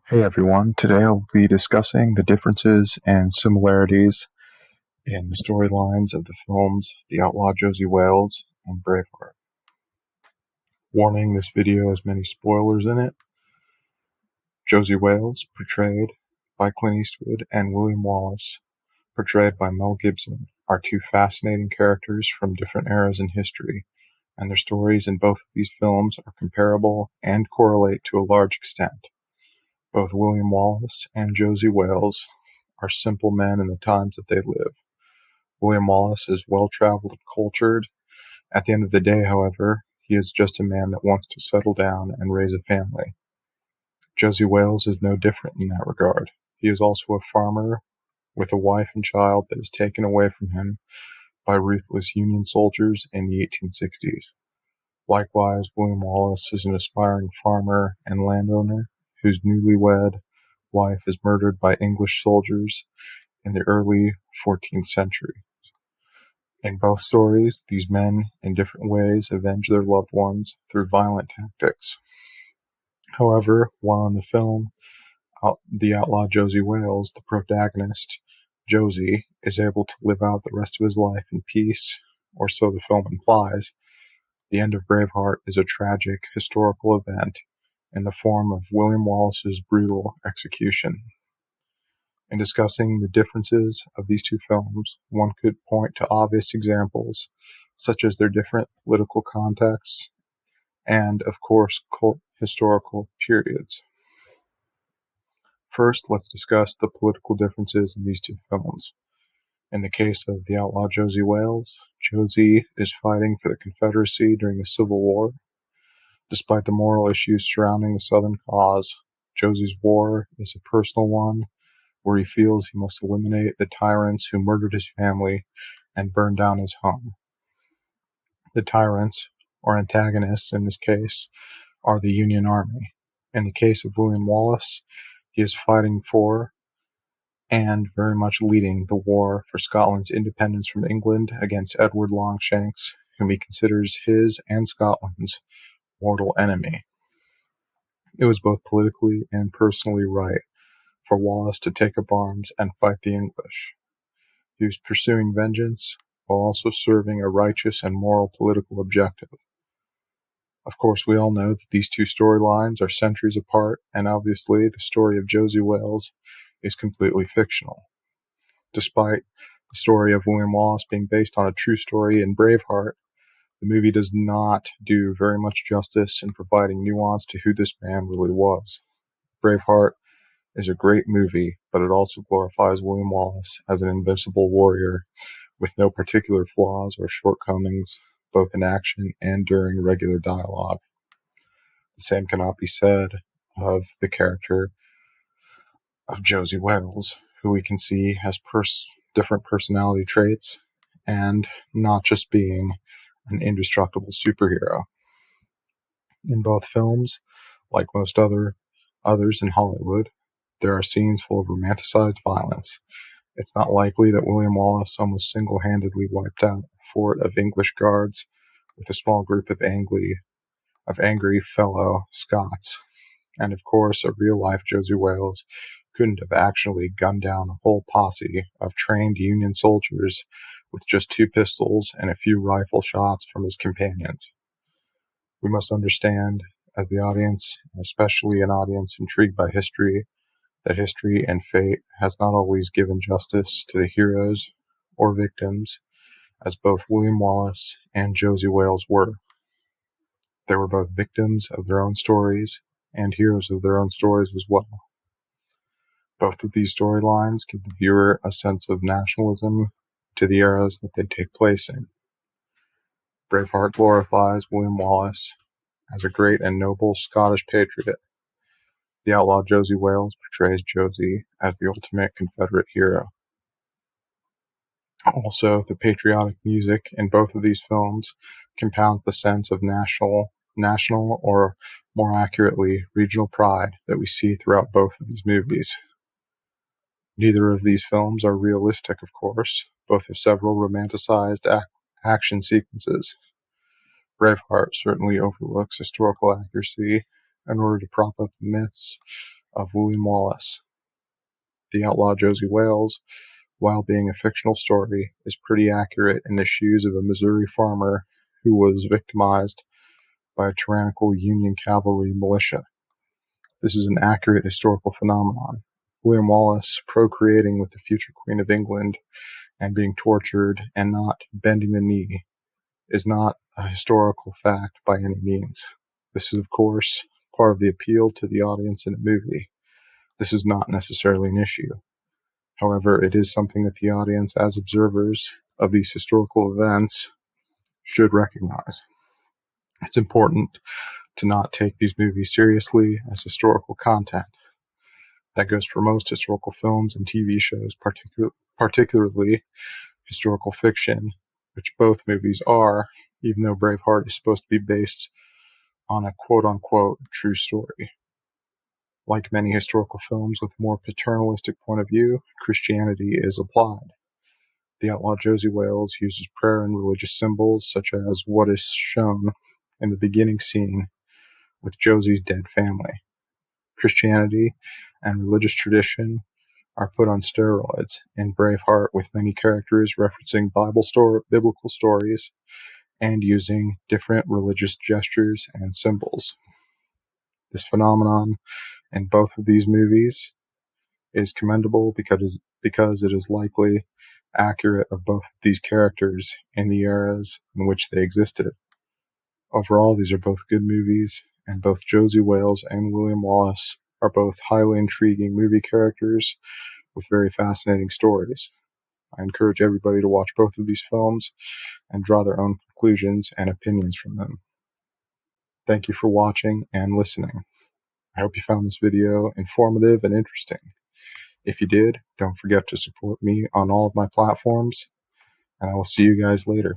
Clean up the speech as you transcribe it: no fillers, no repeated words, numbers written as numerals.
Hey everyone, today I'll be discussing the differences and similarities in the storylines of the films The Outlaw Josey Wales and Braveheart. Warning, this video has many spoilers in it. Josey Wales, portrayed by Clint Eastwood, and William Wallace, portrayed by Mel Gibson, are two fascinating characters from different eras in history, and their stories in both of these films are comparable and correlate to a large extent. Both William Wallace and Josey Wales are simple men in the times that they live. William Wallace is well-traveled and cultured. At the end of the day, however, he is just a man that wants to settle down and raise a family. Josey Wales is no different in that regard. He is also a farmer with a wife and child that is taken away from him by ruthless Union soldiers in the 1860s. Likewise, William Wallace is an aspiring farmer and landowner whose newlywed wife is murdered by English soldiers in the early 14th century. In both stories, these men, in different ways, avenge their loved ones through violent tactics. However, while in the film The Outlaw Josey Wales, the protagonist, Josey, is able to live out the rest of his life in peace, or so the film implies, the end of Braveheart is a tragic historical event in the form of William Wallace's brutal execution. In discussing the differences of these two films, one could point to obvious examples, such as their different political contexts and, of course, historical periods. First, let's discuss the political differences in these two films. In the case of The Outlaw Josey Wales, Josey is fighting for the Confederacy during the Civil War. Despite the moral issues surrounding the Southern cause, Josey's war is a personal one, where he feels he must eliminate the tyrants who murdered his family and burned down his home. The tyrants, or antagonists in this case, are the Union Army. In the case of William Wallace, he is fighting for and very much leading the war for Scotland's independence from England against Edward Longshanks, whom he considers his and Scotland's mortal enemy. It was both politically and personally right for Wallace to take up arms and fight the English. He was pursuing vengeance while also serving a righteous and moral political objective. Of course, we all know that these two storylines are centuries apart, and obviously the story of Josey Wales is completely fictional. Despite the story of William Wallace being based on a true story in Braveheart, the movie does not do very much justice in providing nuance to who this man really was. Braveheart is a great movie, but it also glorifies William Wallace as an invincible warrior with no particular flaws or shortcomings, both in action and during regular dialogue. The same cannot be said of the character of Josey Wales, who we can see has different personality traits and not just being an indestructible superhero. In both films, like most others in Hollywood, there are scenes full of romanticized violence. It's not likely that William Wallace almost single-handedly wiped out a fort of English guards with a small group of angry fellow Scots. And of course, a real-life Josey Wales couldn't have actually gunned down a whole posse of trained Union soldiers with just 2 pistols and a few rifle shots from his companions. We must understand, as the audience, especially an audience intrigued by history, that history and fate has not always given justice to the heroes or victims, as both William Wallace and Josey Wales were. They were both victims of their own stories and heroes of their own stories as well. Both of these storylines give the viewer a sense of nationalism to the eras that they take place in. Braveheart glorifies William Wallace as a great and noble Scottish patriot. The Outlaw Josey Wales portrays Josey as the ultimate Confederate hero. Also, the patriotic music in both of these films compounds the sense of national, or more accurately, regional pride that we see throughout both of these movies. Neither of these films are realistic, of course. Both have several romanticized action sequences. Braveheart certainly overlooks historical accuracy in order to prop up the myths of William Wallace. The Outlaw Josey Wales, while being a fictional story, is pretty accurate in the shoes of a Missouri farmer who was victimized by a tyrannical Union cavalry militia. This is an accurate historical phenomenon. William Wallace procreating with the future Queen of England and being tortured and not bending the knee is not a historical fact by any means. This is, of course, part of the appeal to the audience in a movie. This is not necessarily an issue. However, it is something that the audience, as observers of these historical events, should recognize. It's important to not take these movies seriously as historical content. That goes for most historical films and TV shows, particularly historical fiction, which both movies are, even though Braveheart is supposed to be based on a quote-unquote true story. Like many historical films with a more paternalistic point of view, Christianity is applied. The Outlaw Josey Wales uses prayer and religious symbols, such as what is shown in the beginning scene with Josey's dead family. Christianity and religious tradition are put on steroids in Braveheart, with many characters referencing biblical stories and using different religious gestures and symbols. This phenomenon in both of these movies is commendable because it is likely accurate of both of these characters in the eras in which they existed. Overall, these are both good movies, and both Josey Wales and William Wallace are both highly intriguing movie characters with very fascinating stories. I encourage everybody to watch both of these films and draw their own conclusions and opinions from them. Thank you for watching and listening. I hope you found this video informative and interesting. If you did, don't forget to support me on all of my platforms, and I will see you guys later.